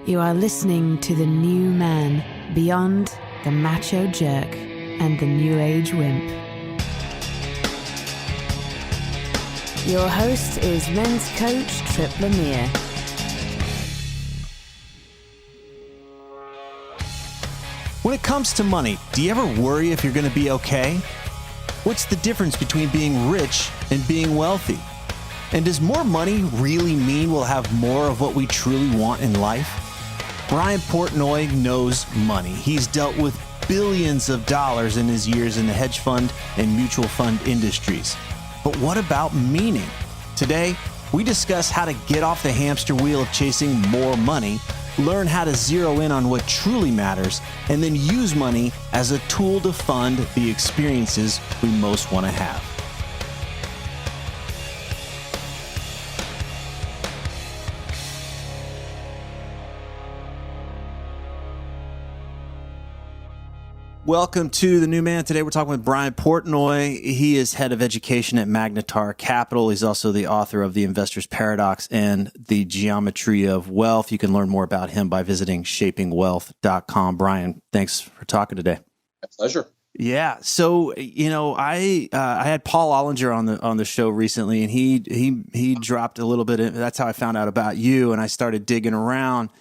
You are listening to the new man, beyond the macho jerk and the new age wimp. Your host is men's coach Tripp Lanier. When it comes to money, do you ever worry if you're going to be okay? What's the difference between being rich and being wealthy? And does more money really mean we'll have more of what we truly want in life? Brian Portnoy knows money. He's dealt with billions of dollars in his years in the hedge fund and mutual fund industries. But what about meaning? Today, we discuss how to get off the hamster wheel of chasing more money, learn how to zero in on what truly matters, and then use money as a tool to fund the experiences we most want to have. Welcome to The New Man. Today we're talking with Brian Portnoy. He is head of education at Magnetar Capital. He's also the author of The Investor's Paradox and The Geometry of Wealth. You can learn more about him by visiting shapingwealth.com. Brian, thanks for talking today. My pleasure. Yeah. So, I had Paul Ollinger on the show recently, and he dropped a little bit. That's how I found out about you, and I started digging around.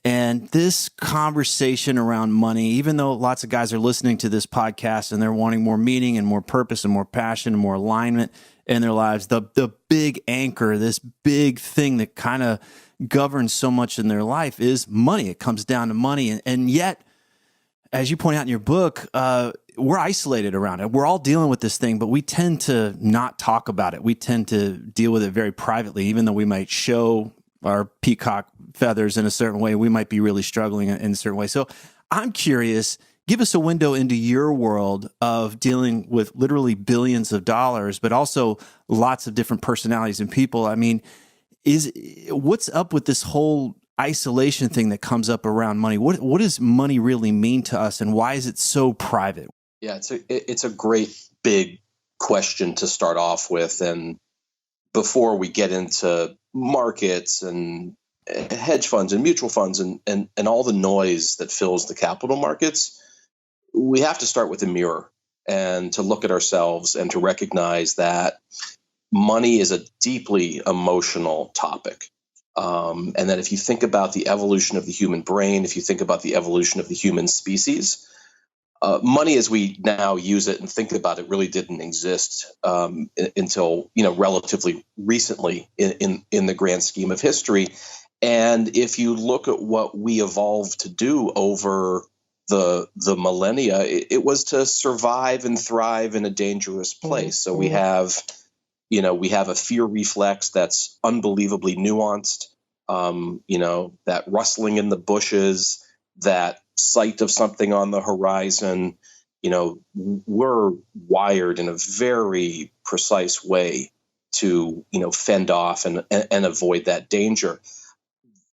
And this conversation around money, even though lots of guys are listening to this podcast and they're wanting more meaning and more purpose and more passion and more alignment in their lives, the big anchor, this big thing that kind of governs so much in their life is money. It comes down to money. And yet, as you point out in your book, we're isolated around it. We're all dealing with this thing, but we tend to not talk about it. We tend to deal with it very privately, even though we might show our peacock feathers in a certain way. We might be really struggling in a certain way. So I'm curious, give us a window into your world of dealing with literally billions of dollars, but also lots of different personalities and people. I mean, what's up with this whole isolation thing that comes up around money? What does money really mean to us, and why is it so private? Yeah, it's a great big question to start off with. And before we get into markets and hedge funds and mutual funds and all the noise that fills the capital markets, we have to start with a mirror and to look at ourselves and to recognize that money is a deeply emotional topic. And that if you think about the evolution of the human brain, if you think about the evolution of the human species, money as we now use it and think about it really didn't exist until relatively recently in the grand scheme of history. And if you look at what we evolved to do over the millennia, it was to survive and thrive in a dangerous place. So we have a fear reflex that's unbelievably nuanced. That rustling in the bushes, that sight of something on the horizon, we're wired in a very precise way to, fend off and avoid that danger.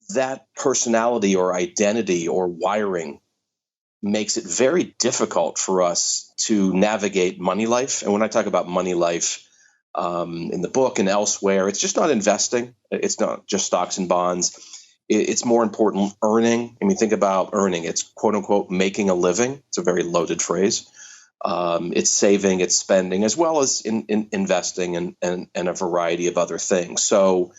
That personality or identity or wiring makes it very difficult for us to navigate money life. And when I talk about money life in the book and elsewhere, it's just not investing. It's not just stocks and bonds. It's more important earning. I mean, think about earning. It's quote unquote making a living. It's a very loaded phrase. It's saving, it's spending, as well as in investing and a variety of other things. So,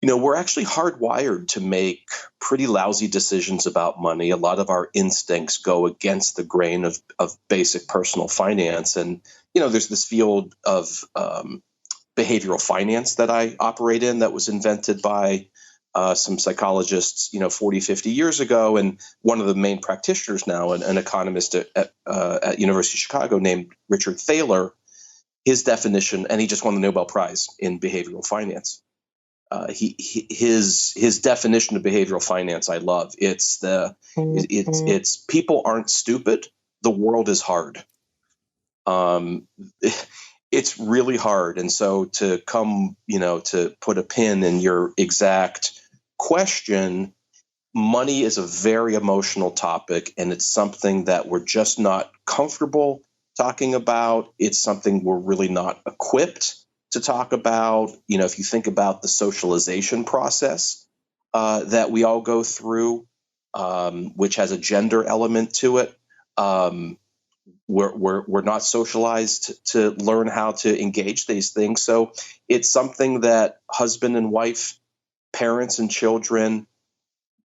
we're actually hardwired to make pretty lousy decisions about money. A lot of our instincts go against the grain of basic personal finance. And, there's this field of behavioral finance that I operate in that was invented by some psychologists, 40, 50 years ago. And one of the main practitioners now, an economist at University of Chicago named Richard Thaler, his definition, and he just won the Nobel Prize in behavioral finance. His definition of behavioral finance, I love. It's people aren't stupid. The world is hard. It's really hard. And so to come, to put a pin in your exact question, money is a very emotional topic, and it's something that we're just not comfortable talking about. It's something we're really not equipped to talk about. If you think about the socialization process that we all go through, which has a gender element to it. We're not socialized to learn how to engage these things. So it's something that husband and wife, parents and children,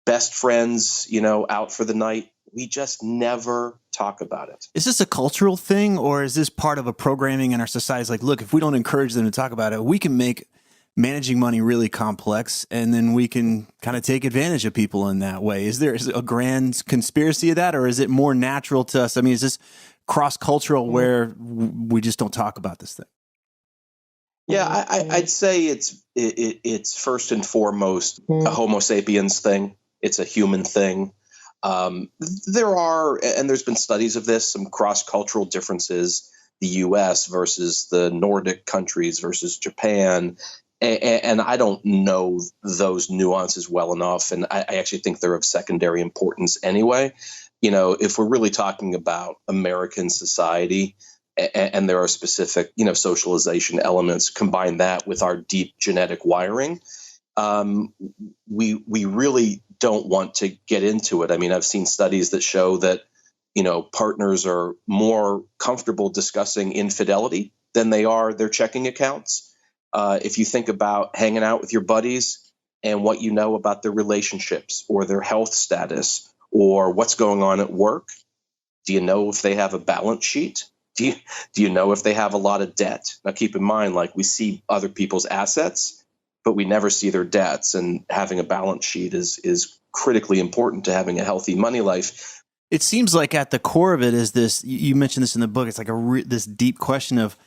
best friends, out for the night, we just never talk about it. Is this a cultural thing, or is this part of a programming in our society? It's like, look, if we don't encourage them to talk about it, we can make managing money really complex, and then we can kind of take advantage of people in that way. Is there a grand conspiracy of that, or is it more natural to us? I mean, is this cross-cultural where we just don't talk about this thing? Yeah, I'd say it's first and foremost a Homo sapiens thing. It's a human thing. There are, and there's been studies of this, some cross-cultural differences, the U.S. versus the Nordic countries versus Japan. And I don't know those nuances well enough. And I actually think they're of secondary importance anyway. If we're really talking about American society, and there are specific, socialization elements, combine that with our deep genetic wiring, we really don't want to get into it. I mean, I've seen studies that show that, partners are more comfortable discussing infidelity than they are their checking accounts. If you think about hanging out with your buddies and what you know about their relationships or their health status or what's going on at work, do you know if they have a balance sheet? Do you know if they have a lot of debt? Now, keep in mind, like, we see other people's assets, but we never see their debts. And having a balance sheet is critically important to having a healthy money life. It seems like at the core of it is this, you mentioned this in the book, it's like this deep question of,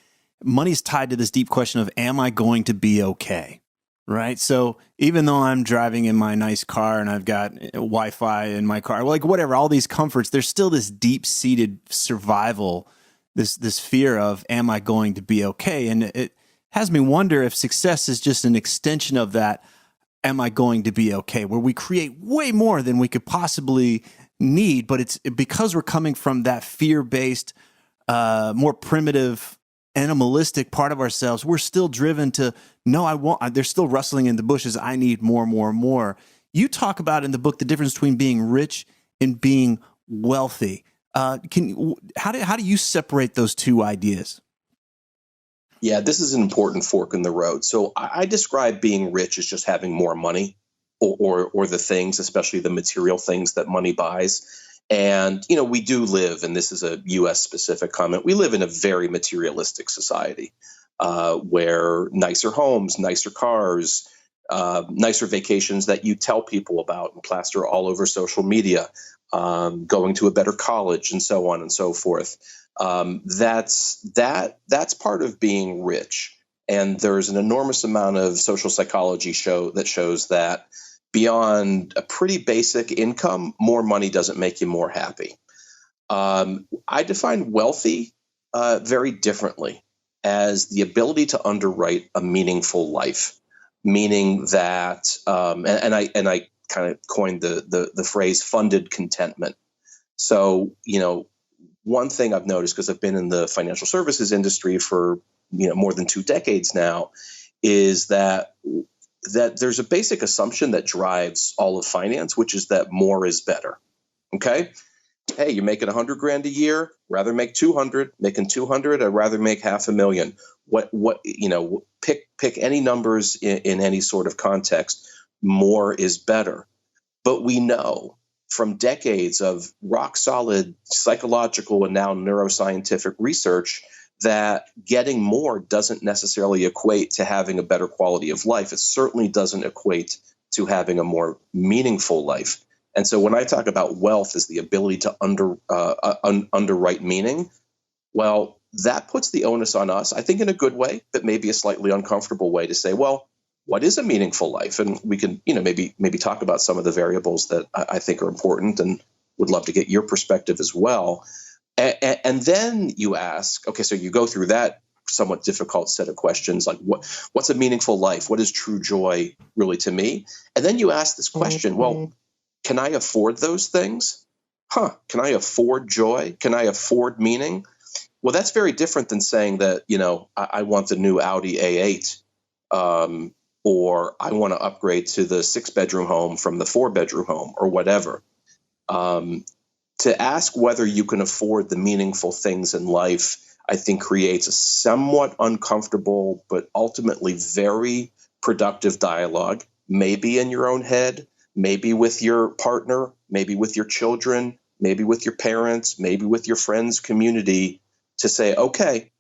money's tied to this deep question of, am I going to be okay? Right? So even though I'm driving in my nice car and I've got Wi-Fi in my car, like whatever, all these comforts, there's still this deep-seated survival, this fear of, am I going to be okay? And it has me wonder if success is just an extension of that, am I going to be okay? Where we create way more than we could possibly need, but it's because we're coming from that fear-based, more primitive, animalistic part of ourselves, we're still driven to, no, I won't. They're still rustling in the bushes. I need more, more, more. You talk about in the book the difference between being rich and being wealthy. How do you separate those two ideas? Yeah, this is an important fork in the road. So I describe being rich as just having more money or the things, especially the material things that money buys. And, we do live, and this is a U.S. specific comment, we live in a very materialistic society where nicer homes, nicer cars, nicer vacations that you tell people about and plaster all over social media, going to a better college and so on and so forth. That's part of being rich. And there's an enormous amount of social psychology that shows that beyond a pretty basic income, more money doesn't make you more happy. I define wealthy very differently as the ability to underwrite a meaningful life, meaning that, and I kind of coined the phrase funded contentment. So, one thing I've noticed, because I've been in the financial services industry for more than 2 decades now, is that there's a basic assumption that drives all of finance, which is that more is better. Okay. Hey, you're making $100,000 a year, rather make 200, making 200, I'd rather make $500,000. Pick any numbers in any sort of context, more is better. But we know from decades of rock solid psychological and now neuroscientific research that getting more doesn't necessarily equate to having a better quality of life. It certainly doesn't equate to having a more meaningful life. And so when I talk about wealth as the ability to underwrite meaning, well, that puts the onus on us, I think in a good way, but maybe a slightly uncomfortable way, to say, well, what is a meaningful life? And we can, maybe talk about some of the variables that I think are important, and would love to get your perspective as well. And then you ask, okay, so you go through that somewhat difficult set of questions, like what's a meaningful life? What is true joy really to me? And then you ask this question, well, can I afford those things? Can I afford joy? Can I afford meaning? Well, that's very different than saying that, I want the new Audi A8. or I want to upgrade to the 6-bedroom home from the 4-bedroom home, or whatever. To ask whether you can afford the meaningful things in life, I think creates a somewhat uncomfortable, but ultimately very productive dialogue, maybe in your own head, maybe with your partner, maybe with your children, maybe with your parents, maybe with your friends, community, to say, okay,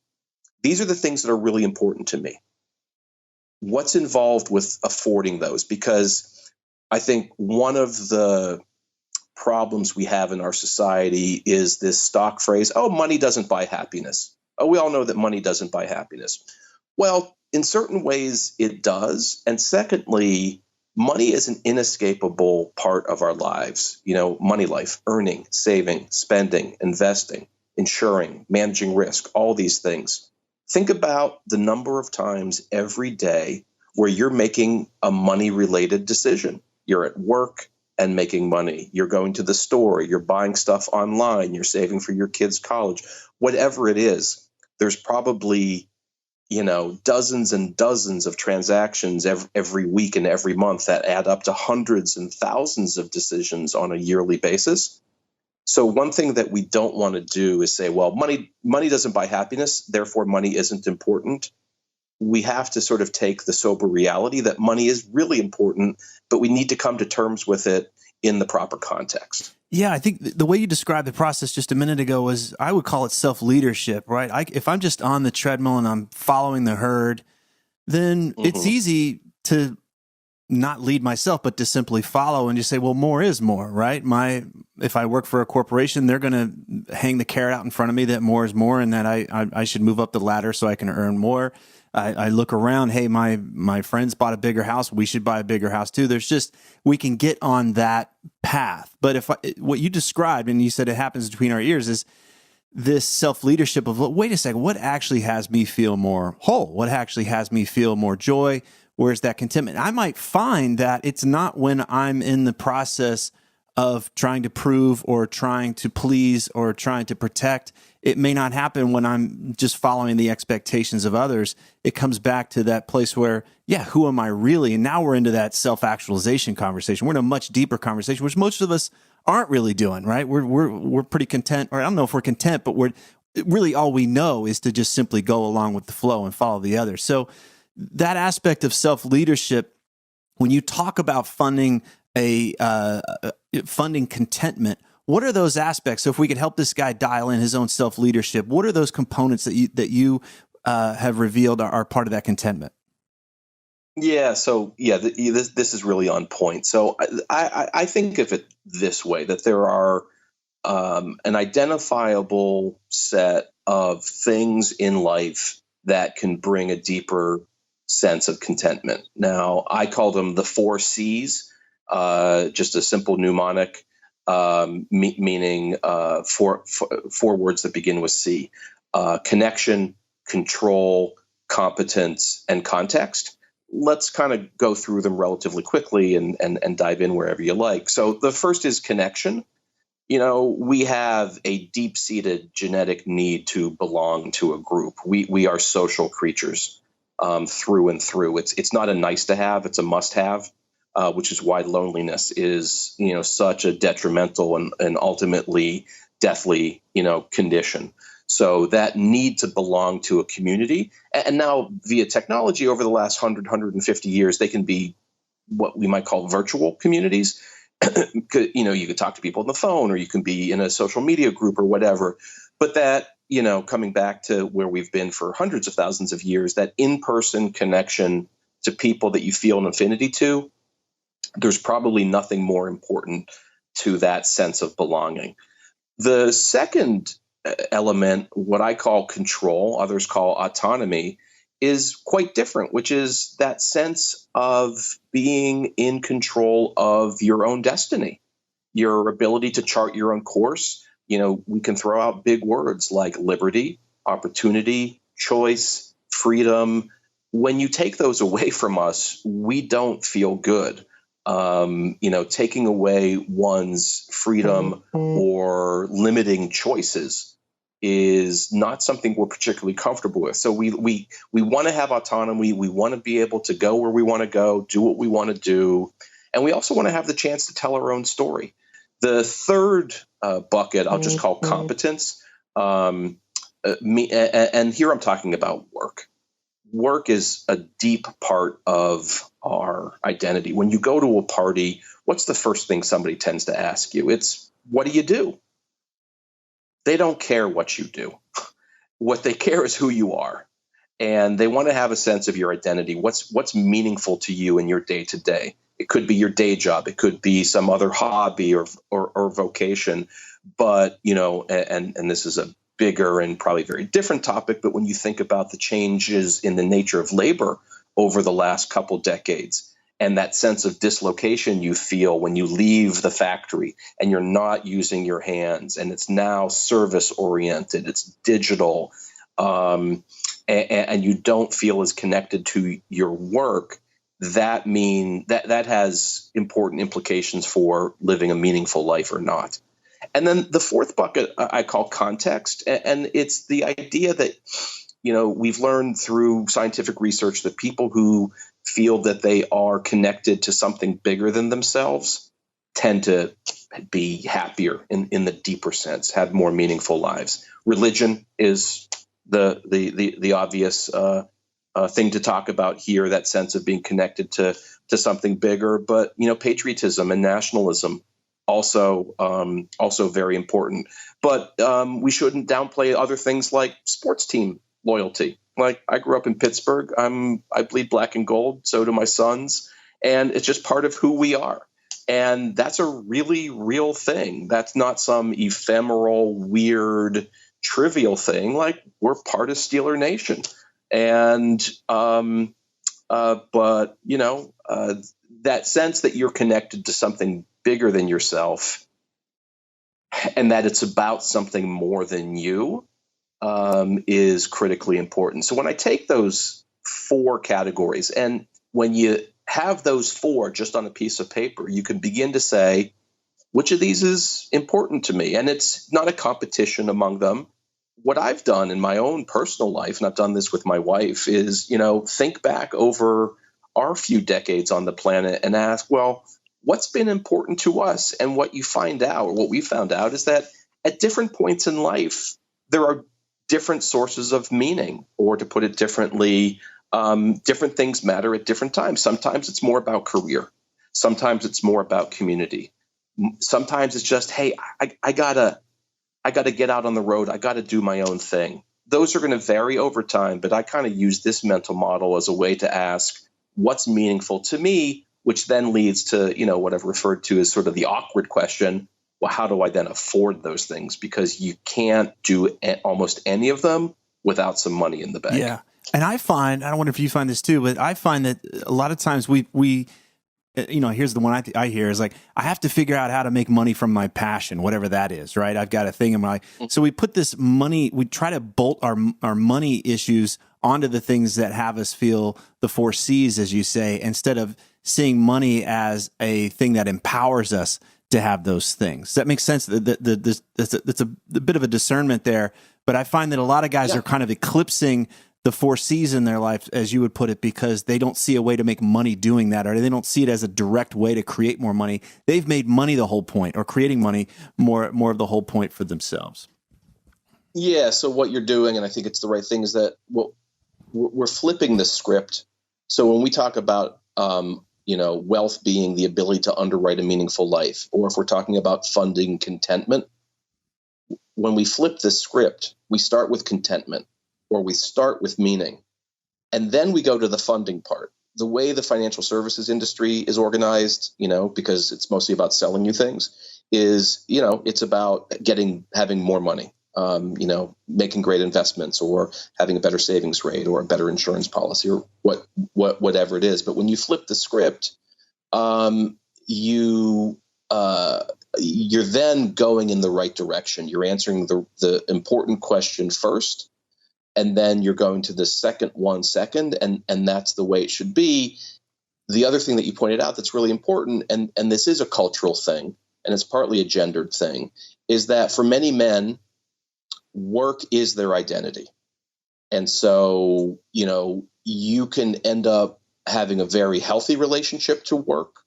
these are the things that are really important to me. What's involved with affording those? Because I think one of the problems we have in our society is this stock phrase, oh, money doesn't buy happiness. Oh, we all know that money doesn't buy happiness. Well, in certain ways it does. And secondly, money is an inescapable part of our lives. Money life, earning, saving, spending, investing, insuring, managing risk, all these things. Think about the number of times every day where you're making a money-related decision. You're at work and making money. You're going to the store. You're buying stuff online. You're saving for your kids' college. Whatever it is, there's probably, dozens and dozens of transactions every week and every month that add up to hundreds and thousands of decisions on a yearly basis. So one thing that we don't want to do is say, well, money doesn't buy happiness, therefore money isn't important. We have to sort of take the sober reality that money is really important, but we need to come to terms with it in the proper context. Yeah, I think the way you described the process just a minute ago was, I would call it self-leadership, right? If I'm just on the treadmill and I'm following the herd, then it's easy to not lead myself, but to simply follow and just say, well, more is more, right? If I work for a corporation, they're going to hang the carrot out in front of me that more is more, and that I should move up the ladder so I can earn more. I look around, hey, my friends bought a bigger house, we should buy a bigger house too. We can get on that path. But what you described, and you said it happens between our ears, is this self-leadership of, wait a second, what actually has me feel more whole? What actually has me feel more joy? Where's that contentment? I might find that it's not when I'm in the process of trying to prove or trying to please or trying to protect. It may not happen when I'm just following the expectations of others. It comes back to that place where, yeah, who am I really? And now we're into that self-actualization conversation. We're in a much deeper conversation, which most of us aren't really doing, right? We're pretty content, or I don't know if we're content, but we're really, all we know is to just simply go along with the flow and follow the others. So that aspect of self-leadership, when you talk about funding funding contentment, what are those aspects? So if we could help this guy dial in his own self-leadership, what are those components that you have revealed are part of that contentment? Yeah. So this is really on point. So I think of it this way, that there are an identifiable set of things in life that can bring a deeper sense of contentment. Now, I call them the 4 C's, just a simple mnemonic, meaning four words that begin with C: connection, control, competence, and context. Let's kind of go through them relatively quickly and dive in wherever you like. So the first is connection. We have a deep-seated genetic need to belong to a group. We are social creatures through and through. It's not a nice to have, it's a must have, which is why loneliness is, such a detrimental and ultimately deathly, condition. So that need to belong to a community, and now via technology over the last 150 years, they can be what we might call virtual communities. You could talk to people on the phone, or you can be in a social media group or whatever. But that, coming back to where we've been for hundreds of thousands of years, that in-person connection to people that you feel an affinity to, there's probably nothing more important to that sense of belonging. The second element, what I call control, others call autonomy, is quite different, which is that sense of being in control of your own destiny, your ability to chart your own course. We can throw out big words like liberty, opportunity, choice, freedom. When you take those away from us, we don't feel good. Taking away one's freedom or limiting choices is not something we're particularly comfortable with. So we want to have autonomy. We want to be able to go where we want to go, do what we want to do. And we also want to have the chance to tell our own story. The third bucket I'll just call competence. And here I'm talking about work. Work is a deep part of our identity. When you go to a party, what's the first thing somebody tends to ask you? It's, what do you do? They don't care what you do. What they care is who you are. And they want to have a sense of your identity. What's meaningful to you in your day to day? It could be your day job. It could be some other hobby or vocation. But, and this is a bigger and probably very different topic. But when you think about the changes in the nature of labor over the last couple decades, and that sense of dislocation you feel when you leave the factory and you're not using your hands, and it's now service oriented, it's digital, and you don't feel as connected to your work, that has important implications for living a meaningful life or not. And then the fourth bucket I call context, and it's the idea that we've learned through scientific research that people who feel that they are connected to something bigger than themselves tend to be happier in the deeper sense, have more meaningful lives. Religion is the obvious thing to talk about here, that sense of being connected to something bigger. But patriotism and nationalism also very important. But we shouldn't downplay other things like sports team loyalty. Like, I grew up in Pittsburgh. I bleed black and gold. So do my sons. And it's just part of who we are. And that's a really real thing. That's not some ephemeral, weird, trivial thing. Like, we're part of Steeler Nation. And, but that sense that you're connected to something bigger than yourself, and that it's about something more than you, is critically important. So when I take those four categories, and when you have those four just on a piece of paper, you can begin to say, which of these is important to me? And it's not a competition among them. What I've done in my own personal life, and I've done this with my wife, is, think back over our few decades on the planet and ask, well, what's been important to us? And what you find out, or what we found out, is that at different points in life, there are different sources of meaning, or to put it differently, different things matter at different times. Sometimes it's more about career. Sometimes it's more about community. Sometimes it's just, hey, I gotta get out on the road. I gotta do my own thing. Those are going to vary over time, but I kind of use this mental model as a way to ask what's meaningful to me, which then leads to, what I've referred to as sort of the awkward question. Well, how do I then afford those things? Because you can't do almost any of them without some money in the bank. Yeah. And I wonder if you find this too, but I find that a lot of times we here's the one I hear is like, I have to figure out how to make money from my passion, whatever that is, right? I've got a thing in my, so we put this money, we try to bolt our money issues onto the things that have us feel the 4 C's, as you say, instead of seeing money as a thing that empowers us to have those things. Does that make sense? That's a bit of a discernment there, but I find that a lot of guys are kind of eclipsing the 4 C's in their life, as you would put it, because they don't see a way to make money doing that, or they don't see it as a direct way to create more money. They've made money the whole point, or creating money more of the whole point for themselves. Yeah. So what you're doing, and I think it's the right thing, is that we're flipping the script. So when we talk about wealth being the ability to underwrite a meaningful life, or if we're talking about funding contentment, when we flip the script, we start with contentment, or we start with meaning, and then we go to the funding part. The way the financial services industry is organized, because it's mostly about selling you things, is, it's about having more money, making great investments, or having a better savings rate, or a better insurance policy, or whatever it is. But when you flip the script, you're then going in the right direction. You're answering the important question first, and then you're going to the second one second, and that's the way it should be. The other thing that you pointed out that's really important, and this is a cultural thing, and it's partly a gendered thing, is that for many men, work is their identity. And so, you can end up having a very healthy relationship to work,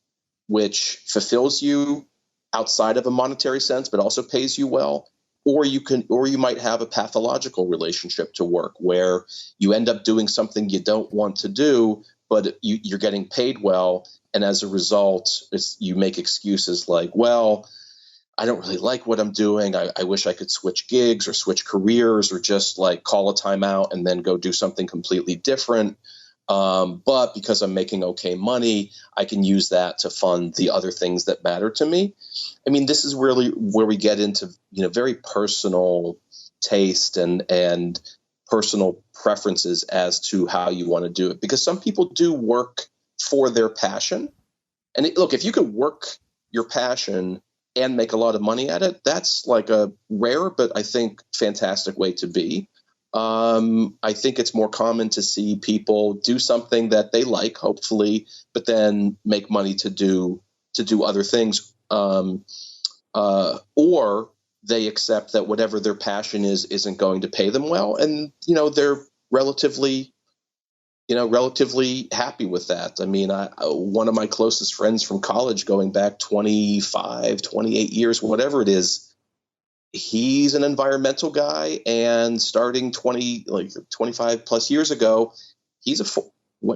which fulfills you outside of a monetary sense, but also pays you well. Or you might have a pathological relationship to work where you end up doing something you don't want to do, but you're getting paid well. And as a result, you make excuses like, well, I don't really like what I'm doing. I wish I could switch gigs or switch careers or just like call a timeout and then go do something completely different. But because I'm making okay money, I can use that to fund the other things that matter to me. I mean, this is really where we get into, very personal taste and personal preferences as to how you want to do it. Because some people do work for their passion. And look, if you could work your passion and make a lot of money at it, that's like a rare, but I think fantastic way to be. I think it's more common to see people do something that they like, hopefully, but then make money to do other things. Or they accept that whatever their passion isn't going to pay them well. And, they're relatively happy with that. I mean, one of my closest friends from college going back 25, 28 years, whatever it is, he's an environmental guy, and starting 25 plus years ago,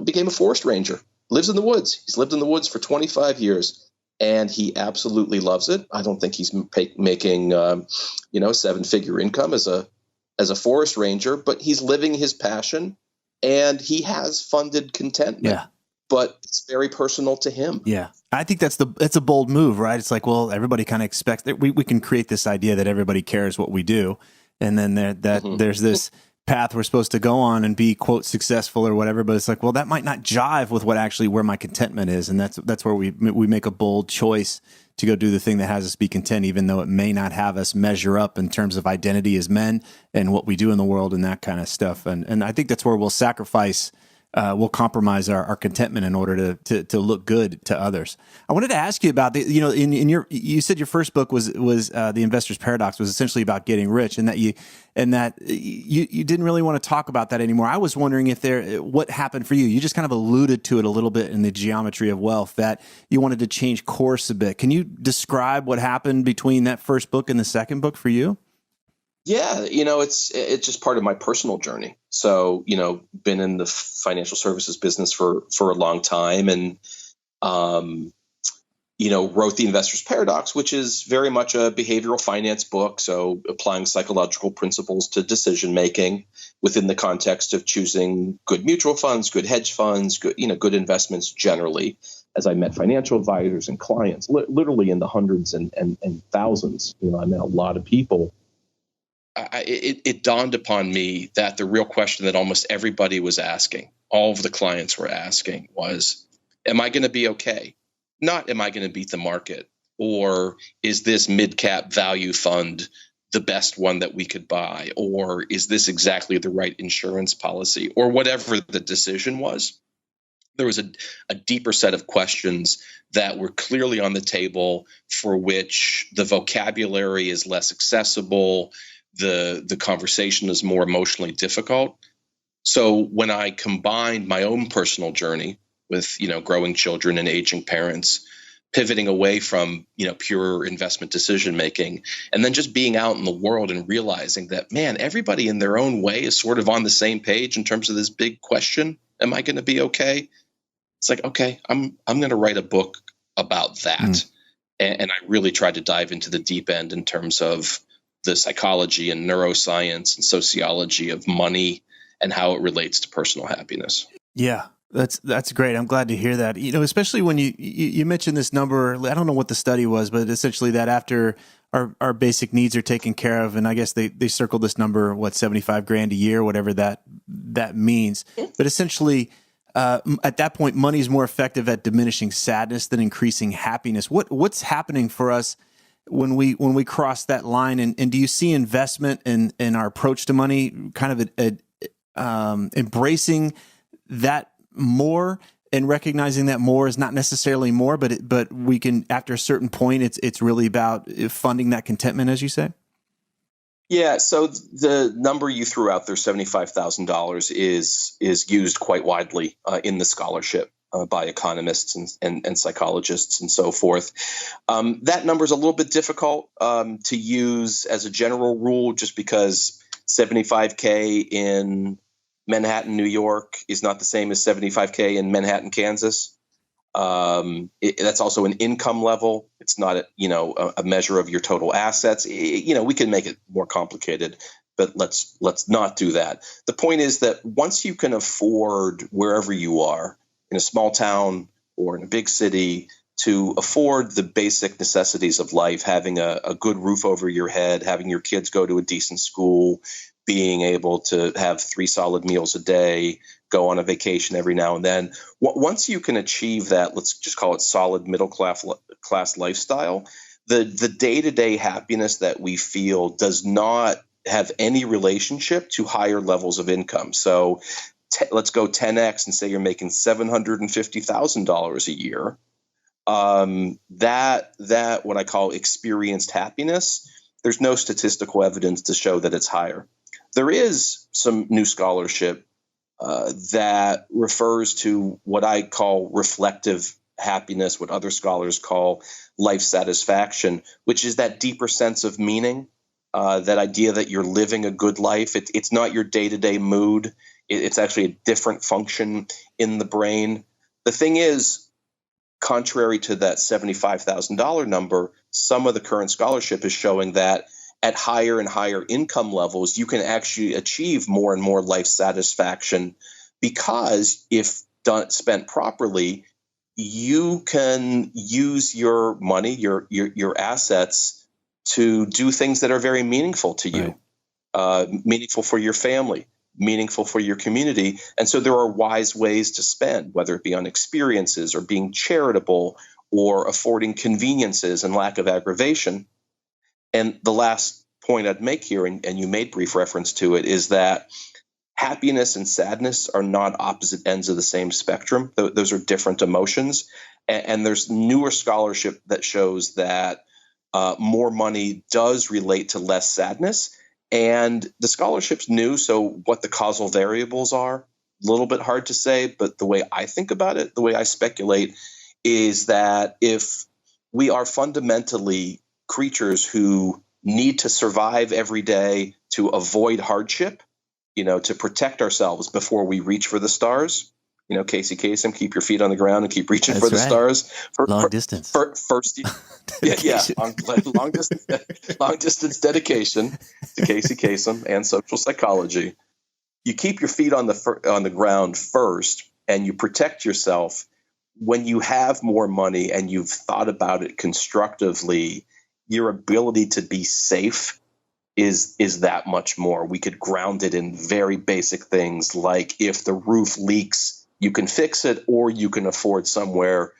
became a forest ranger, lives in the woods. He's lived in the woods for 25 years and he absolutely loves it. I don't think he's making, 7-figure income as a forest ranger, but he's living his passion and he has funded contentment. Yeah. But it's very personal to him. Yeah. I think that's a bold move, right? It's like, well, everybody kind of expects that we can create this idea that everybody cares what we do. And then there's this path we're supposed to go on and be, quote, successful or whatever. But it's like, well, that might not jive with where my contentment is. And that's where we make a bold choice to go do the thing that has us be content, even though it may not have us measure up in terms of identity as men and what we do in the world and that kind of stuff. And I think that's where we'll sacrifice. We'll compromise our contentment in order to look good to others. I wanted to ask you about you said your first book was The Investor's Paradox, was essentially about getting rich, and that you didn't really want to talk about that anymore. I was wondering what happened for you. You just kind of alluded to it a little bit in the Geometry of Wealth, that you wanted to change course a bit. Can you describe what happened between that first book and the second book for you? Yeah, it's just part of my personal journey. So, been in the financial services business for a long time, and wrote The Investor's Paradox, which is very much a behavioral finance book. So applying psychological principles to decision making within the context of choosing good mutual funds, good hedge funds, good investments generally. As I met financial advisors and clients, literally in the hundreds and thousands, I met a lot of people. It dawned upon me that the real question that almost everybody was asking, all of the clients were asking, was, am I going to be okay? Not, am I going to beat the market? Or is this mid-cap value fund the best one that we could buy? Or is this exactly the right insurance policy? Or whatever the decision was. There was a deeper set of questions that were clearly on the table, for which the vocabulary is less accessible. The conversation is more emotionally difficult. So when I combined my own personal journey with, growing children and aging parents, pivoting away from, pure investment decision making, and then just being out in the world and realizing that, man, everybody in their own way is sort of on the same page in terms of this big question, am I going to be okay? It's like, okay, I'm going to write a book about that. And I really tried to dive into the deep end in terms of the psychology and neuroscience and sociology of money and how it relates to personal happiness. Yeah, that's great. I'm glad to hear that. Especially when you mentioned this number, I don't know what the study was, but essentially that after our basic needs are taken care of, and I guess they circled this number, $75,000 a year, whatever that means. But essentially, at that point, money is more effective at diminishing sadness than increasing happiness. What's happening for us when we cross that line, and do you see investment in our approach to money kind of embracing that more and recognizing that more is not necessarily more, but we can, after a certain point, it's really about funding that contentment, as you say? Yeah, so the number you threw out there, $75,000, is used quite widely in the scholarship by economists and psychologists and so forth. That number is a little bit difficult to use as a general rule, just because 75K in Manhattan, New York, is not the same as 75K in Manhattan, Kansas. That's also an income level. It's not a measure of your total assets. We can make it more complicated, but let's not do that. The point is that once you can afford, wherever you are, in a small town or in a big city, to afford the basic necessities of life, having a good roof over your head, having your kids go to a decent school, being able to have 3 solid meals a day, go on a vacation every now and then. Once you can achieve that, let's just call it solid middle class lifestyle, the day-to-day happiness that we feel does not have any relationship to higher levels of income. So let's go 10x and say you're making $750,000 a year. That what I call experienced happiness, there's no statistical evidence to show that it's higher. There is some new scholarship that refers to what I call reflective happiness, what other scholars call life satisfaction, which is that deeper sense of meaning, that idea that you're living a good life. It's not your day-to-day mood. It's actually a different function in the brain. The thing is, contrary to that $75,000 number, some of the current scholarship is showing that at higher and higher income levels, you can actually achieve more and more life satisfaction, because if spent properly, you can use your money, your assets, to do things that are very meaningful to you, meaningful for your family, meaningful for your community. And so there are wise ways to spend, whether it be on experiences or being charitable or affording conveniences and lack of aggravation. And the last point I'd make here, and you made brief reference to it, is that happiness and sadness are not opposite ends of the same spectrum. Those are different emotions. And there's newer scholarship that shows that more money does relate to less sadness. And the scholarship's new, so what the causal variables are, a little bit hard to say. But the way I think about it, the way I speculate, is that if we are fundamentally creatures who need to survive every day to avoid hardship, to protect ourselves before we reach for the stars. Casey Kasem, keep your feet on the ground and keep reaching for the stars. Long distance. First, long distance dedication to Casey Kasem and social psychology. You keep your feet on the ground first, and you protect yourself. When you have more money and you've thought about it constructively, your ability to be safe is that much more. We could ground it in very basic things, like if the roof leaks, you can fix it, or you can afford somewhere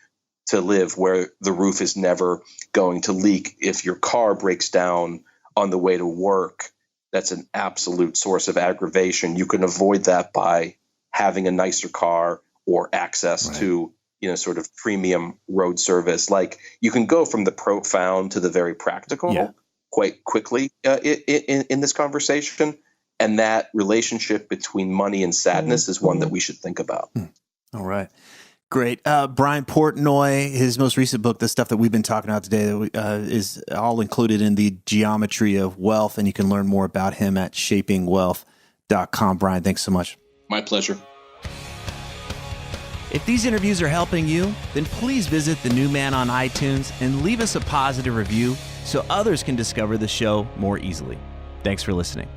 to live where the roof is never going to leak. If your car breaks down on the way to work, that's an absolute source of aggravation. You can avoid that by having a nicer car or access to sort of premium road service. Like, you can go from the profound to the very practical quite quickly in this conversation. And that relationship between money and sadness is one that we should think about. All right. Great. Brian Portnoy, his most recent book, the stuff that we've been talking about today, is all included in the Geometry of Wealth. And you can learn more about him at shapingwealth.com. Brian, thanks so much. My pleasure. If these interviews are helping you, then please visit The New Man on iTunes and leave us a positive review so others can discover the show more easily. Thanks for listening.